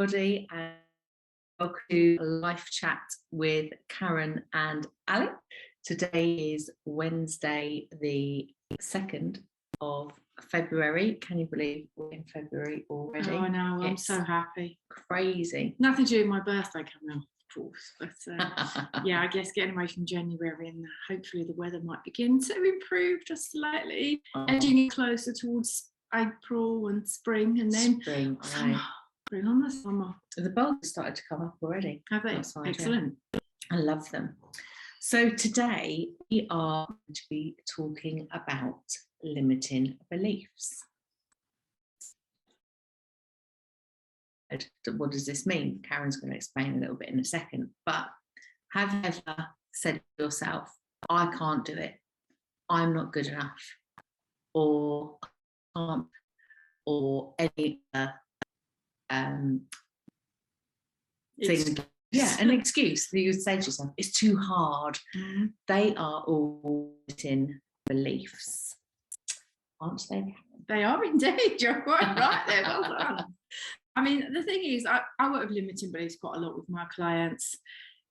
everybody, and welcome to a live chat with Karen and Alec. Today is Wednesday, the 2nd of February. Can you believe we're in February already? Oh, I know, I'm so happy. Crazy. Nothing to do with my birthday coming up, of course. But yeah, I guess getting away from January and hopefully the weather might begin to improve just slightly, edging it closer towards April and spring, and then spring. Bring on the summer. The bulbs started to come up already. Have they? Outside, excellent. Yeah. I love them. So today we are going to be talking about limiting beliefs. What does this mean? Karen's going to explain a little bit in a second. But have you ever said to yourself, I can't do it, I'm not good enough, or I can't, or any other thing? Yeah, an excuse that you would say to yourself, it's too hard. They are all in beliefs, aren't they? They are indeed. You're quite right there. Well done. I mean, the thing is, I work with limiting beliefs quite a lot with my clients,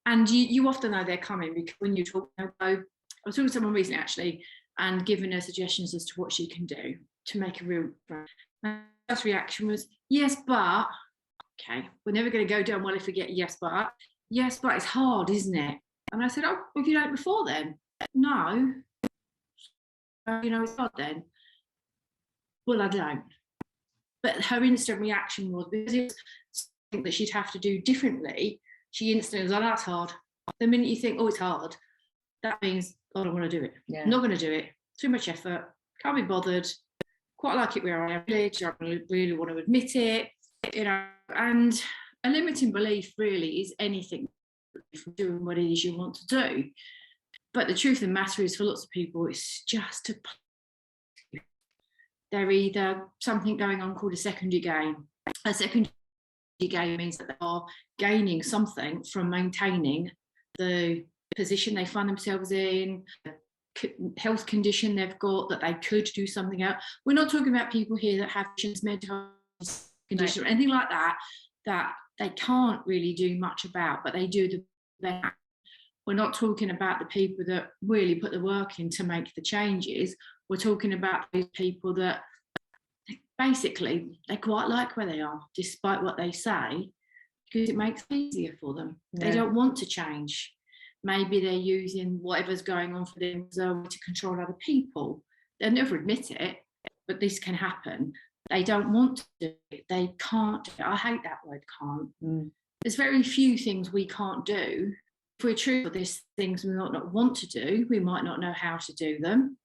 and you often know they're coming because when you talk, I was talking to someone recently actually, and giving her suggestions as to what she can do to make a real. My first reaction was, yes, but. Okay, we're never going to go down well if we get yes, but it's hard, isn't it? And I said, oh, well, have you done it before then? No. It's hard then. Well, I don't. But her instant reaction was, because it was something that she'd have to do differently, she instantly was like, that's hard. The minute you think, oh, it's hard, that means, I don't want to do it. Yeah. I'm not going to do it. Too much effort. Can't be bothered. Quite like it where I am. I don't really want to admit it. And a limiting belief really is anything from doing what it is you want to do. But the truth of the matter is, for lots of people, it's just they're either something going on called a secondary gain. A secondary gain means that they are gaining something from maintaining the position they find themselves in, health condition they've got, that they could do something else. We're not talking about people here that have mental health condition or anything like that they can't really do much about, but they do the best. We're not talking about the people that really put the work in to make the changes. We're talking about those people that basically they quite like where they are, despite what they say, because it makes it easier for them. Yeah. They don't want to change. Maybe they're using whatever's going on for them as a way to control other people. They'll never admit it, but this can happen. They don't want to do it. They can't do it. I hate that word, can't. There's very few things we can't do. If we're true for these things we might not want to do, we might not know how to do them.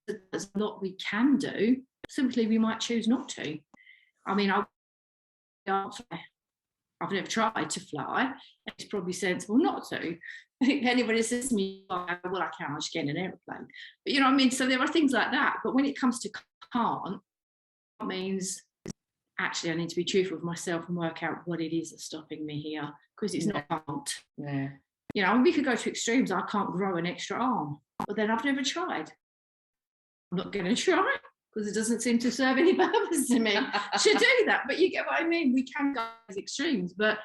There's a lot we can do. Simply, we might choose not to. I mean, I've never tried to fly. It's probably sensible not to. I think anybody says to me, well, I can, I'll just get in an aeroplane. But you know what I mean? So there are things like that. But when it comes to can't, that means actually I need to be truthful with myself and work out what it is that's stopping me here, because it's not can't. Yeah. I mean, we could go to extremes. I can't grow an extra arm, but then I've never tried. I'm not going to try because it doesn't seem to serve any purpose to me to do that. But you get what I mean? We can go to extremes, but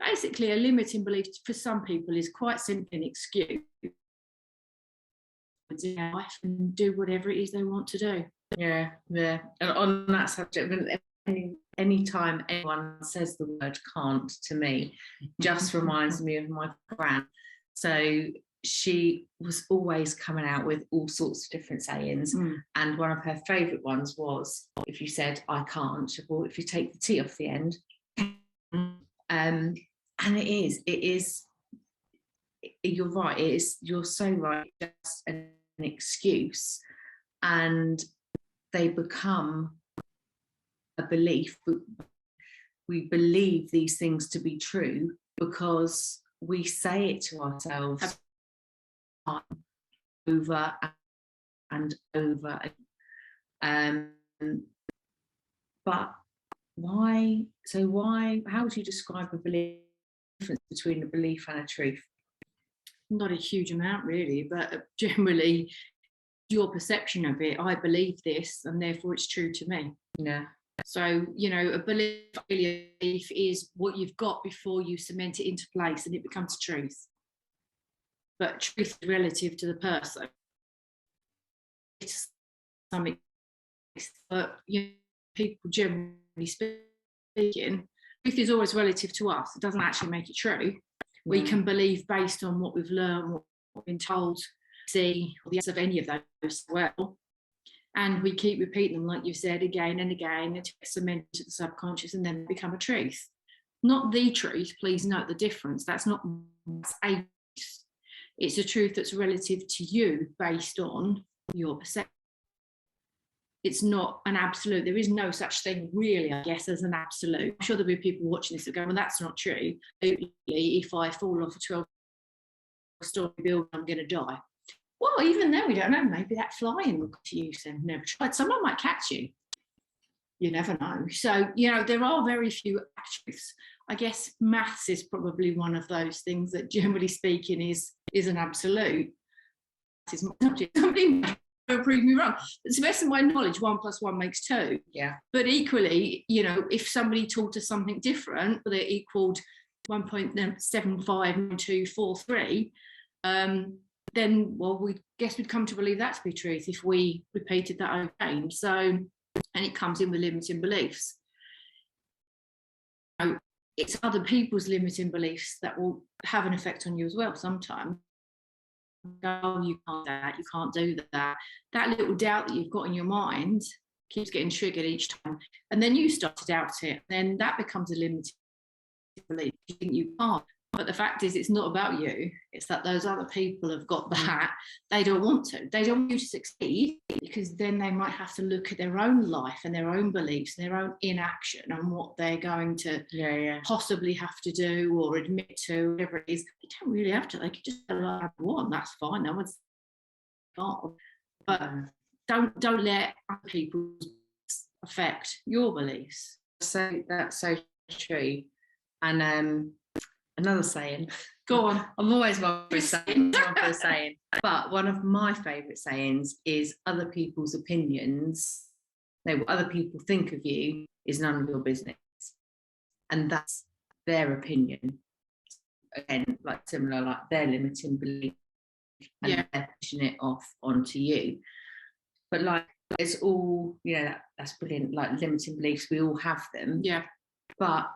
basically a limiting belief for some people is quite simply an excuse to life and do whatever it is they want to do. Yeah. And on that subject, any time anyone says the word can't to me, just reminds me of my gran. So she was always coming out with all sorts of different sayings, and one of her favourite ones was, if you said I can't, well, if you take the T off the end, and it is you're right, you're so right, just an excuse, and they become a belief. We believe these things to be true because we say it to ourselves over and over. But why? How would you describe a belief, difference between a belief and a truth? Not a huge amount really, but generally your perception of it. I believe this and therefore it's true to me. Yeah. So, you know, a belief is what you've got before you cement it into place and it becomes truth. But truth is relative to the person. It's something, but you know, people generally speaking, truth is always relative to us. It doesn't actually make it true. We can believe based on what we've learned, what we've been told, see, or the answer of any of those as well. And we keep repeating them, like you said, again and again, until it's cemented to the subconscious and then become a truth. Not the truth, please note the difference. That's not a truth. It's a truth that's relative to you based on your perception. It's not an absolute. There is no such thing, really, I guess, as an absolute. I'm sure there'll be people watching this that go, well, that's not true. If I fall off a 12-story building, I'm going to die. Well, even then, we don't know. Maybe that flying will to you and never tried. Someone might catch you. You never know. So, you know, there are very few truths. I guess maths is probably one of those things that, generally speaking, is an absolute. Somebody might prove me wrong. It's the best of my knowledge, 1 + 1 makes 2. Yeah. But equally, you know, if somebody taught us something different, but it equaled 1.759243, then, well, we guess we'd come to believe that to be truth if we repeated that again. So, and it comes in with limiting beliefs. So it's other people's limiting beliefs that will have an effect on you as well sometimes. Oh, you can't do that, you can't do that. That little doubt that you've got in your mind keeps getting triggered each time. And then you start to doubt it. Then that becomes a limiting belief. You think you can't. But the fact is, it's not about you. It's that those other people have got that. They don't want to. They don't want you to succeed, because then they might have to look at their own life and their own beliefs and their own inaction and what they're going to possibly have to do or admit to, whatever it is. They don't really have to. They can just tell what they want. That's fine. No one's not. But don't let other people affect your beliefs. So that's so true. And another saying. Go on. I'm always one for a saying. But one of my favourite sayings is, other people's opinions, what other people think of you is none of your business. And that's their opinion. Again, like similar, like their limiting belief, and they're pushing it off onto you. But like, it's all, you know, that's brilliant. Like limiting beliefs, we all have them. Yeah. But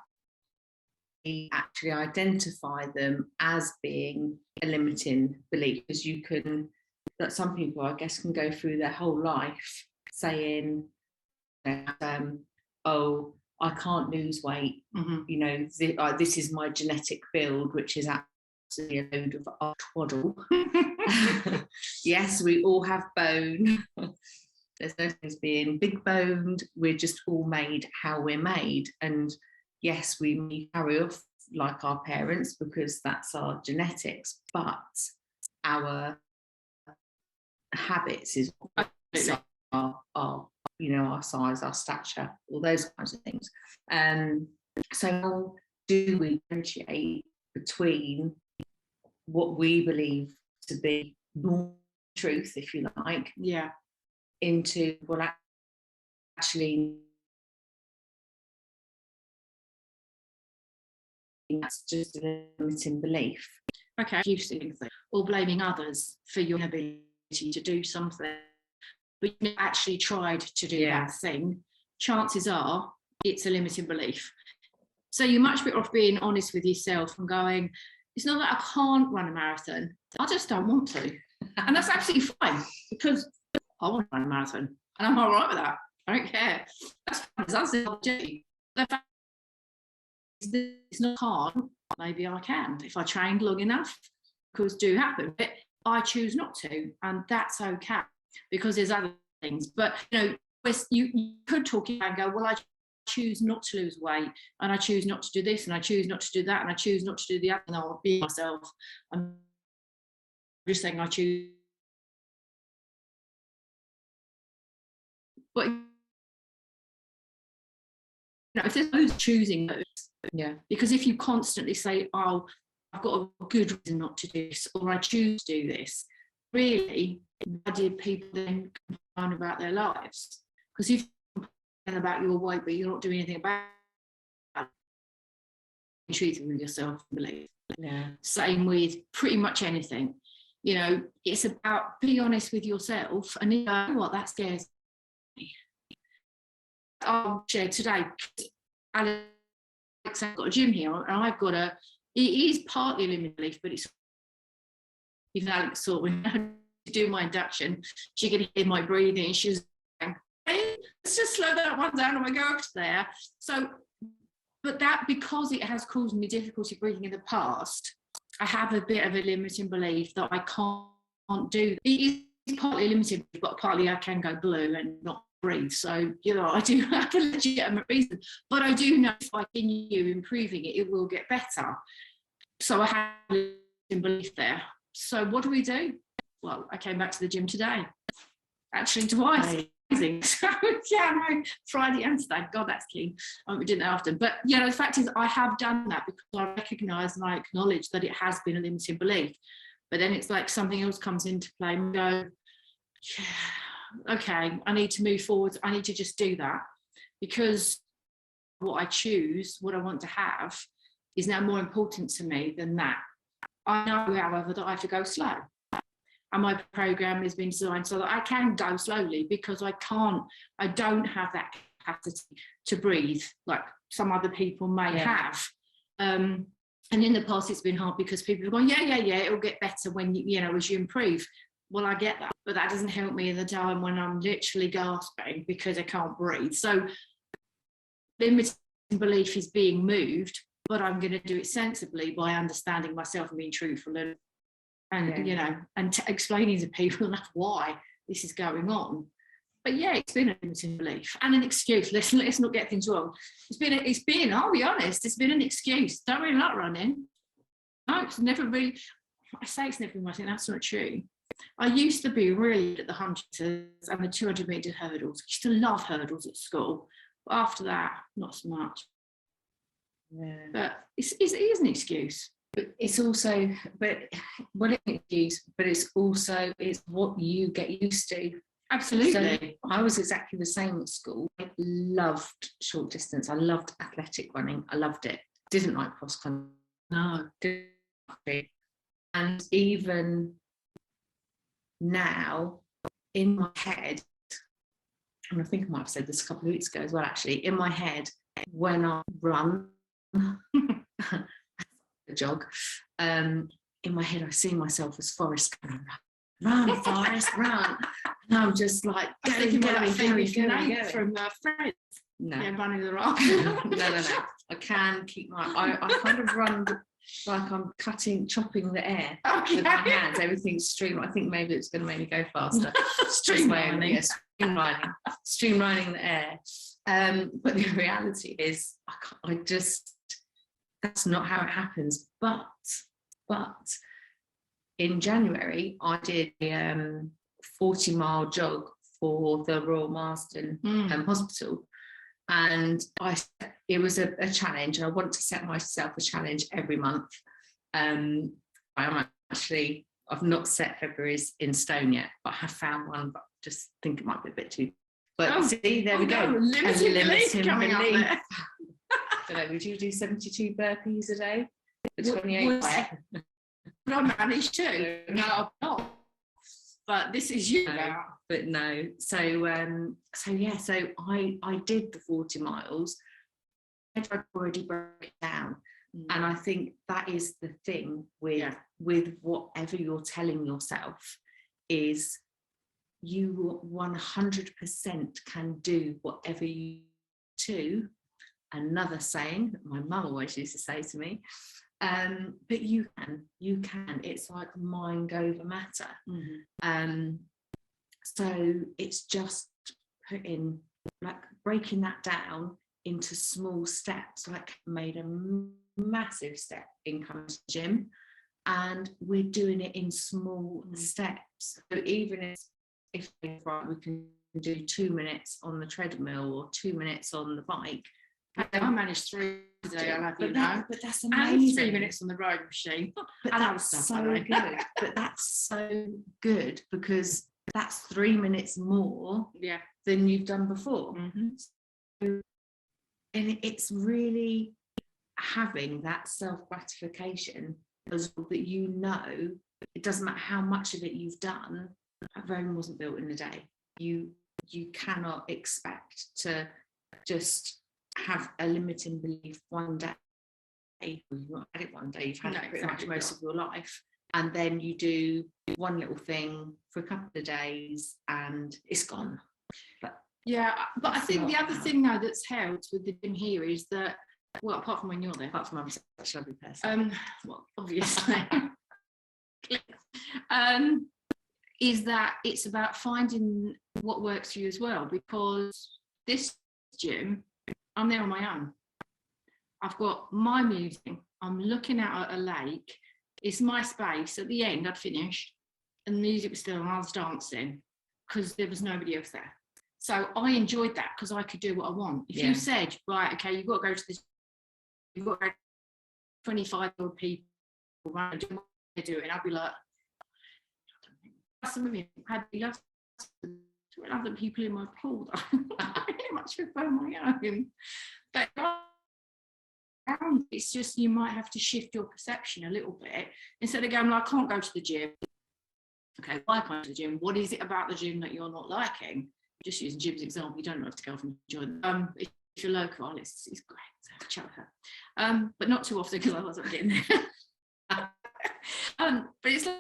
we actually identify them as being a limiting belief, because you can, that some people, I guess, can go through their whole life saying, oh, I can't lose weight. You know, this is my genetic build, which is absolutely a load of twaddle. Yes, we all have bone. There's no thing as being big boned. We're just all made how we're made. And yes, we carry off like our parents because that's our genetics, but our habits is our you know, our size, our stature, all those kinds of things. So how do we differentiate between what we believe to be normal truth, if you like, into what actually that's just a limiting belief. Okay, or blaming others for your inability to do something, but you actually tried to do that thing, chances are it's a limiting belief. So you're much better off being honest with yourself and going, it's not that I can't run a marathon, I just don't want to. And that's absolutely fine, because I want to run a marathon and I'm all right with that. I don't care. That's fine. That's the objective. The fact is, it's not hard. Maybe I can if I trained long enough, because do happen, but I choose not to, and that's okay, because there's other things. But you know, you could talk and go, well, I choose not to lose weight, and I choose not to do this, and I choose not to do that, and I choose not to do the other, and I'll be myself. I'm just saying I choose. But you know, if there's no choosing those, because if you constantly say, oh, I've got a good reason not to do this, or I choose to do this, really, why did people then complain about their lives? Because if about your weight, but you're not doing anything about it. Truthful with yourself, I believe. Yeah. Same with pretty much anything. You know, it's about be honest with yourself, and you know what, that scares me. I'll share today. Alex has got a gym here, and I've got it is partly limited belief, but it's even Alex saw when I do my induction, she could hear my breathing, and she was going, hey, let's just slow that one down and we go up there. So, but that, because it has caused me difficulty breathing in the past, I have a bit of a limiting belief that I can't do. It is partly limited, but partly I can go blue and not breathe. So, you know, I do have a legitimate reason, but I do know if I continue improving it, it will get better. So I have a limiting belief there. So what do? Well, I came back to the gym today, actually twice. So yeah, no, Friday and today. God, that's keen. We didn't often, but you know, the fact is, I have done that because I recognise and I acknowledge that it has been a limiting belief. But then it's like something else comes into play and go, yeah, okay, I need to move forward. I need to just do that, because what I choose, what I want to have, is now more important to me than that. I know, however, that I have to go slow. And my program has been designed so that I can go slowly, because I don't have that capacity to breathe like some other people may have. And in the past, it's been hard because people have gone, yeah, it'll get better when you know, as you improve. Well, I get that, but that doesn't help me in the time when I'm literally gasping because I can't breathe. So limiting belief is being moved, but I'm going to do it sensibly by understanding myself and being truthful and you know, and explaining to people why this is going on. But yeah, it's been a limiting belief and an excuse. Let's not get things wrong. It's been, I'll be honest, it's been an excuse. Don't really like running. No, it's never really, I say it's never been my thing, that's not true. I used to be really good at the 100 and the 200 metre hurdles. I used to love hurdles at school. But after that, not so much. Yeah. But it is an excuse. But it's also, it's an excuse, but it's what you get used to. Absolutely. So I was exactly the same at school. I loved short distance. I loved athletic running. I loved it. Didn't like cross country. No. And even now, in my head, and I think I might have said this a couple of weeks ago as well, actually, in my head, when I run, jog, in my head I see myself as Forrest going, run Forrest, run, and I'm just like going from Friends. No, yeah, running the rock. no. I can keep I kind of run like I'm chopping the air with my hands. Everything's streamlined. I think maybe it's going to make me go faster. Streamlining the air. But the reality is, I just, that's not how it happens. But in January, I did a 40-mile jog for the Royal Marsden Hospital. And it was a challenge, and I want to set myself a challenge every month. I've not set February's in stone yet, but I have found one, but just think it might be a bit too. But see, there we go. Limiting belief coming up there. So, would you do 72 burpees a day? 28. I managed to. No, I'm not. But this is you now. But no. So I did the 40 miles. I'd already broke it down. And I think that is the thing with whatever you're telling yourself, is you 100% can do whatever you do. Another saying that my mum always used to say to me, but you can. It's like mind over matter. So it's just breaking that down into small steps. Like, made a massive step in coming to the gym, and we're doing it in small steps. So even if we can do 2 minutes on the treadmill or 2 minutes on the bike. I managed 3 today, but that's amazing. And 3 minutes on the rowing machine. But that's so good. But that's so good, because that's 3 minutes more than you've done before. and it's really having that self-gratification as well, that you know it doesn't matter how much of it you've done, Rome wasn't built in a day. You cannot expect to just have a limiting belief one day. You've not had it one day, you've had it pretty much most of your life, and then you do one little thing for a couple of days and it's gone. But I think the other thing though that's helped with the gym here is that, well, apart from when you're there, apart from I'm such a lovely person, well, obviously, is that it's about finding what works for you as well. Because this gym, I'm there on my own. I've got my music. I'm looking out at a lake. It's my space. At the end, I'd finished, and the music was still on. I was dancing because there was nobody else there. So I enjoyed that because I could do what I want. If you said, right, okay, you've got to go to this, you've got to go to 25-year-old people, right, do what they're doing, I'd be like, some of you had other people in my pool. I really much prefer my own. But it's just, you might have to shift your perception a little bit. Instead of going, well, I can't go to the gym. Okay, why can't I go to the gym? What is it about the gym that you're not liking? Just using Jim's example, you don't have to go off and join. If you're local, it's great to have a chat with her. But not too often because I wasn't getting there. But it's like,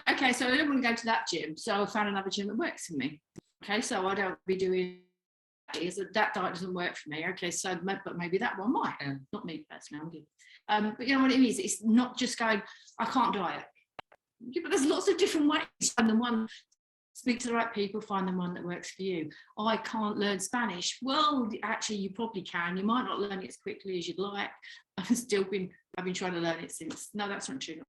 okay, so I don't want to go to that gym. So I found another gym that works for me. Okay, so I don't be doing that diet doesn't work for me. Okay, so but maybe that one might. Not me personally, I'm good. But you know what it is? It's not just going, I can't diet. Yeah, but there's lots of different ways. And the one, speak to the right people, find the one that works for you. Oh, I can't learn Spanish. Well, actually, you probably can. You might not learn it as quickly as you'd like. I've been trying to learn it since, no, that's not true.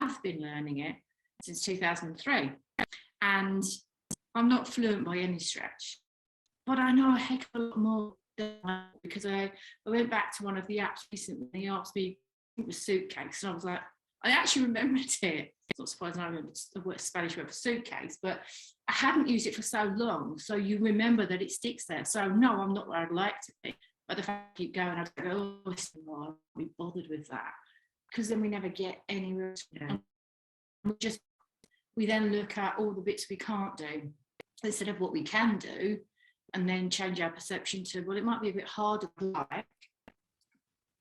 I've been learning it since 2003. And I'm not fluent by any stretch. But I know a heck of a lot more because I went back to one of the apps recently. He asked me, I think it was suitcase, and I was like, I actually remembered it. It's not surprising I remember the Spanish word for suitcase, but I hadn't used it for so long. So you remember that it sticks there. So no, I'm not where I'd like to be. But the fact I keep going, I go, oh, I can't be bothered with that. Because then we never get anywhere. Yeah. We then look at all the bits we can't do instead of what we can do, and then change our perception to, well, it might be a bit harder to like,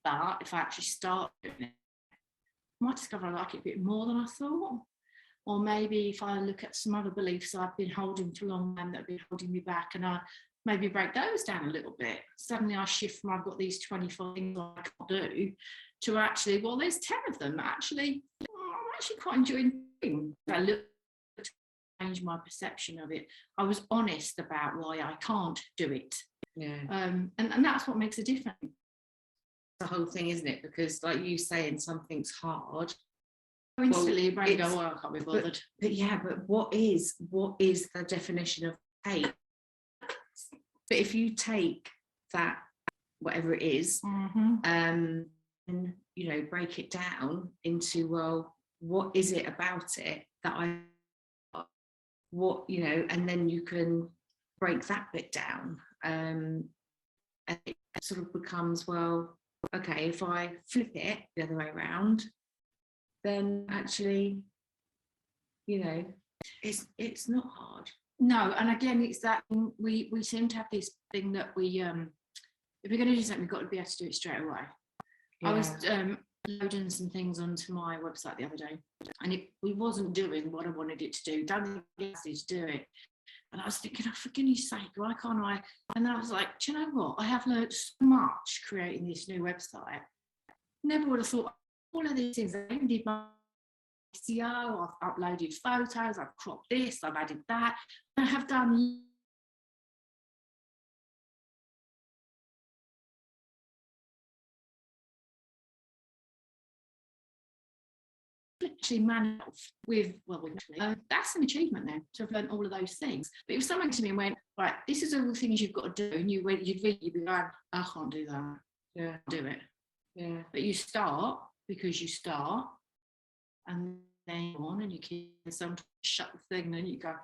but if I actually start doing it, I might discover I like it a bit more than I thought. Or maybe if I look at some other beliefs I've been holding for long and that have been holding me back, and I maybe break those down a little bit. Suddenly I shift from I've got these 25 things I can't do to actually, well, there's 10 of them actually. I'm actually quite enjoying doing. I look to change my perception of it. I was honest about why I can't do it. Yeah. And that's what makes a difference. The whole thing, isn't it? Because like you saying something's hard, instantly your brain go, oh, I can't be bothered. But what is the definition of hate? But if you take that, whatever it is, and you know, break it down into, well, what is it about it that what, you know, and then you can break that bit down, and it sort of becomes, well, okay, if I flip it the other way around, then actually, you know, it's not hard. No, and again, it's that we seem to have this thing that we, if we're going to do something, we've got to be able to do it straight away. Yeah. I was loading some things onto my website the other day, and it wasn't doing what I wanted it to do. Don't think it's to do it. And I was thinking, oh, for goodness sake, why can't I? And then I was like, do you know what? I have learned so much creating this new website. Never would have thought all of these things. I even did my SEO, I've uploaded photos, I've cropped this, I've added that. I have done literally manual with, well, that's an achievement then, to have learned all of those things. But if someone to me and went, right, this is all the things you've got to do, and you'd be going, I can't do that. Yeah, do it. Yeah. But you start because you start, and then you go on and you keep sometimes shut the thing, then you go,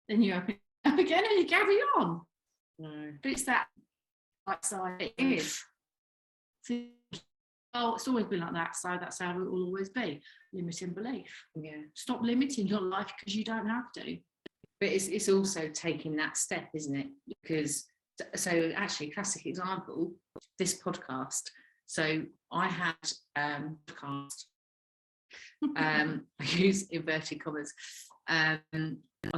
then you open it up again and you carry on. No. But it's that right side. It is. Oh, it's always been like that, so that's how it will always be. Limiting belief. Yeah. Stop limiting your life because you don't have to. But it's also taking that step, isn't it? Because, so actually, classic example, this podcast. So I had podcast. I use inverted commas. I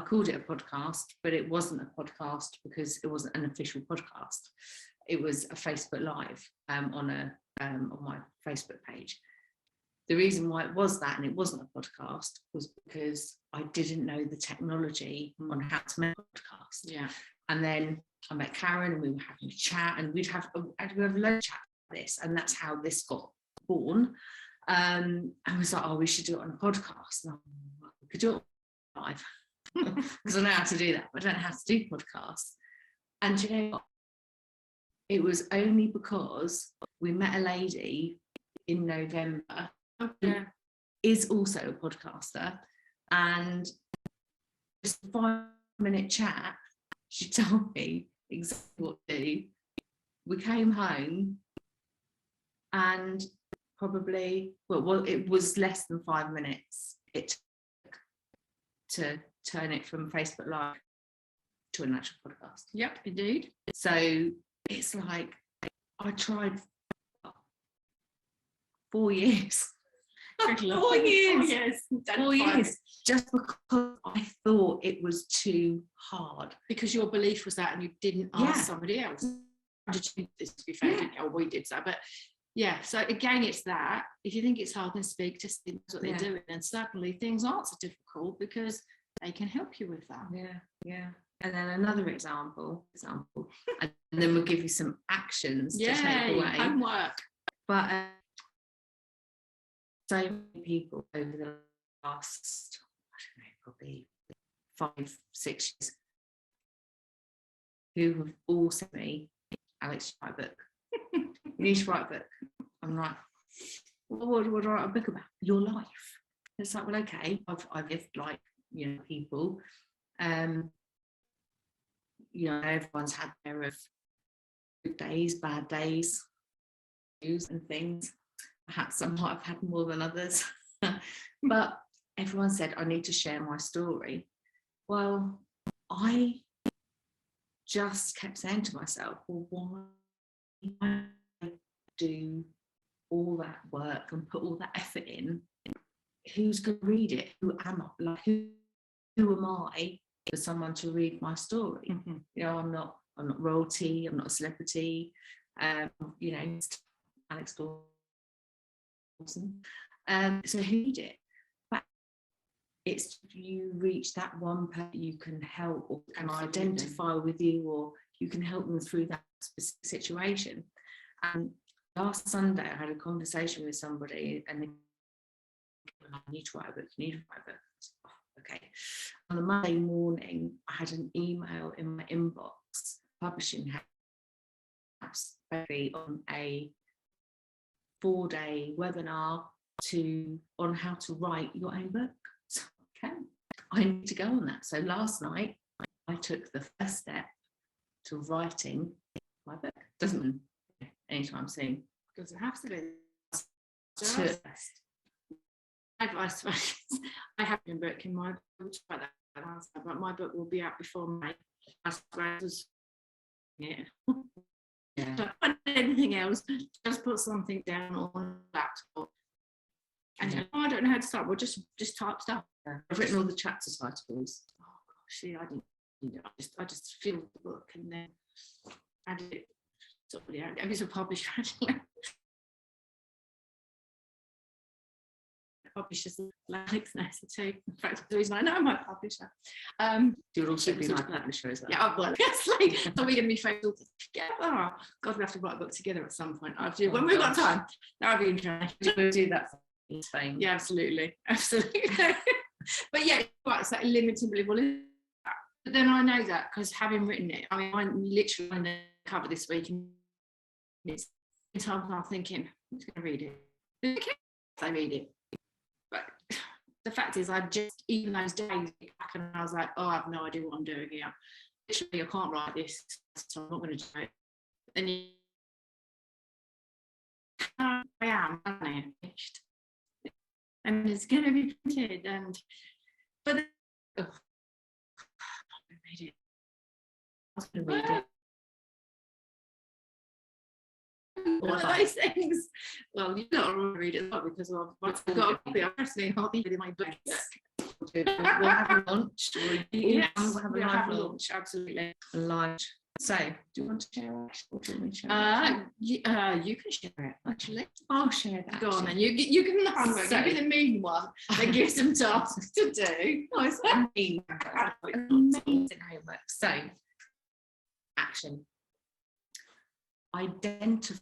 called it a podcast, but it wasn't a podcast because it wasn't an official podcast. It was a Facebook Live on my Facebook page. The reason why it was that and it wasn't a podcast was because I didn't know the technology on how to make a podcast. Yeah. And then I met Karen and we were having a chat, and we'd have a load of chat about this, and that's how this got born. And I was like, oh, we should do it on a podcast. And we could do it live because I know how to do that, but I don't know how to do podcasts. And you know what? It was only because we met a lady in November who is also a podcaster, and just a 5-minute chat, she told me exactly what to do. We came home and probably, well, it was less than 5 minutes it took to turn it from Facebook Live to an actual podcast. Yep, indeed. So it's like I tried 4 years. 4 years. 4 years. Just because I thought it was too hard. Because your belief was that, and you didn't ask somebody else. Did you this to be fair? Didn't you? Oh, we did so, but yeah. So again, it's that if you think it's hard, then speak to see what they're doing, and certainly things aren't so difficult because they can help you with that. Yeah. And then another example, and then we'll give you some actions to take away. Homework. But so many people over the last, I don't know, probably 5-6 years, who have all sent me, Alex, write a book. You need to write a book. I'm like, what do I write a book about? Your life. It's like, well, okay, I've lived like, people. Everyone's had their of good days, bad days, news and things. Perhaps some might have had more than others. But everyone said, I need to share my story. Well, I just kept saying to myself, well, why do all that work and put all that effort in? Who's going to read it? Who am I? Like, who am I for someone to read my story? Mm-hmm. I'm not royalty. I'm not a celebrity. Alex Dawson. So who did it? But it's you reach that one person you can help or can identify with you, or you can help them through that specific situation. And last Sunday, I had a conversation with somebody, and they said, I need to write a book. You need to write a book. Okay. On the Monday morning, I had an email in my inbox, publishing house, on a 4-day webinar on how to write your own book. So, okay, I need to go on that. So last night, I took the first step to writing my book. Doesn't mean anytime soon. Doesn't have to be. I suppose I have a book in my book, but my book will be out before May. I suppose, yeah. Don't anything else, just put something down on the laptop. And I don't know how to start. Well, just type stuff. I've written all the chapter titles. Oh gosh, see, I didn't. I just filled the book and then added it. Somebody out. It was a publisher. Publishers like nicer too. In fact, the reason I know my publisher. You would also be my publisher as well. Yeah, well, obviously. So we're going to be faithful together. Oh, God, we have to write a book together at some point. When we've got time. That would be interesting. We'll do that in Spain. Yeah, absolutely. But yeah, it's that limiting belief. But then I know that because having written it, I mean, I literally on the cover this week, and it's times I'm thinking, who's going to read it? Who cares if they read it? But the fact is, I just, even those days back, and I was like, oh, I have no idea what I'm doing here. literally, I can't write this, so I'm not going to do it. And I am finished, and it's going to be printed. But oh, I'm going to read it. I was going to read it. One of those things. Well, you don't want to read it not because I've got a copy. I personally I'll be in my books. We'll have a lunch. Yes, We'll have a we'll live have a lunch. lunch. Absolutely. Live. So, do you want to share it? Or do you want me to share it? You can share it actually. I'll share that. Go on then. You give them the homework. So, you be the mean one that gives them tasks to do. No, it's not mean. Amazing homework. So, action. Identify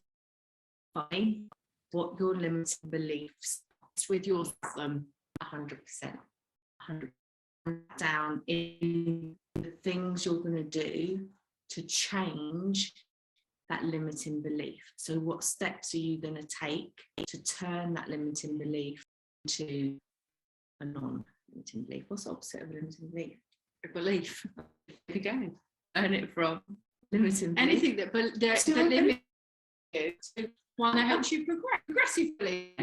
what your limiting beliefs with your 100%. 100% down in the things you're going to do to change that limiting belief. So what steps are you going to take to turn that limiting belief into a non-limiting belief? What's the opposite of a limiting belief? A belief. There you go. Earn it from limiting belief. Anything that limits you to one that helps you progressive belief,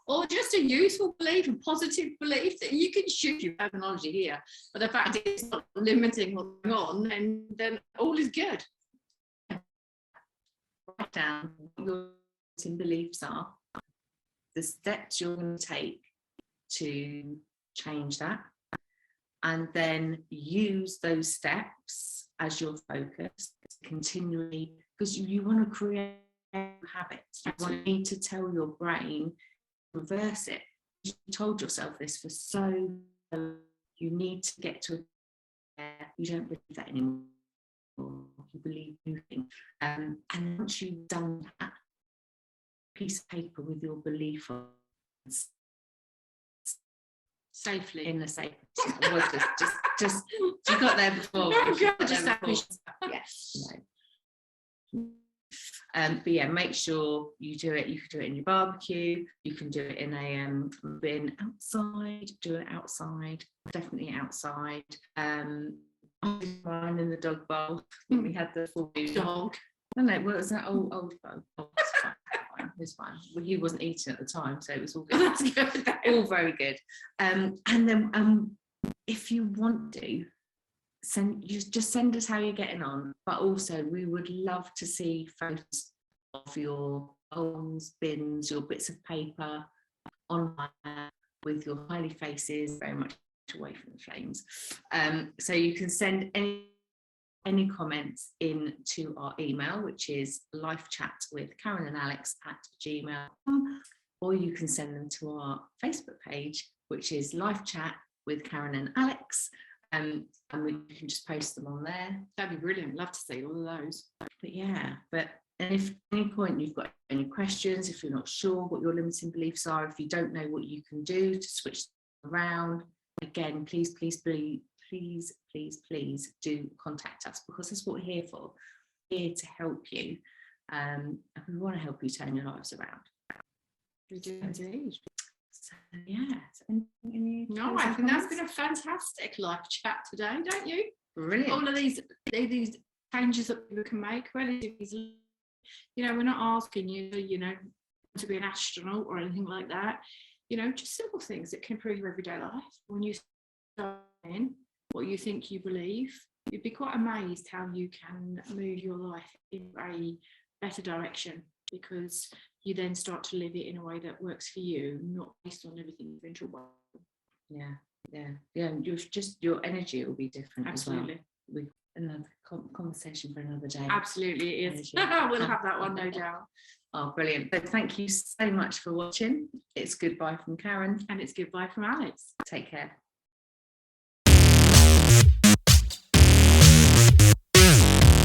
or just a useful belief, a positive belief that you can shoot your terminology here. But the fact is it's not limiting what's going on, then all is good. Write down what your limiting beliefs are, the steps you're going to take to change that, and then use those steps as your focus continually, because you want to create habits. You want need to tell your brain reverse it. You told yourself this for so long. You need to get to you don't believe that anymore. You believe new things. And once you've done that, piece of paper with your belief on Safely in the safe. just you got there before. Yes. No. But yeah, make sure you do it. You can do it in your barbecue. You can do it in a bin outside. Do it outside. Definitely outside. Mine in the dog bowl. We had the full dog. I don't know. What was that old bowl? Oh, it's fine. Well, he wasn't eating at the time, so it was all good. That's good. All very good. And then if you want to, send us how you're getting on, but also we would love to see photos of your bowls, bins, your bits of paper online with your smiley faces, very much away from the flames. So you can send any comments in to our email, which is lifechatwithkarenandalex@gmail.com, or you can send them to our Facebook page, which is Life Chat with Karen and Alex. And we can just post them on there. That'd be brilliant. Love to see all of those. But yeah, and if at any point you've got any questions, if you're not sure what your limiting beliefs are, if you don't know what you can do to switch around, again, please do contact us, because that's what we're here for. We're here to help you. And we want to help you turn your lives around. We do indeed. So, yeah. No, I think that's been a fantastic live chat today, don't you? Brilliant. All of these changes that people can make, relatively, we're not asking you, to be an astronaut or anything like that. Just simple things that can improve your everyday life. When you start in what you think you believe, you'd be quite amazed how you can move your life in a better direction, because you then start to live it in a way that works for you, not based on everything you've been taught. Yeah. Your energy will be different. Absolutely. As well. Another conversation for another day. Absolutely, it is. We'll have that one, no doubt. Oh, brilliant. But thank you so much for watching. It's goodbye from Karen. And it's goodbye from Alex. Take care.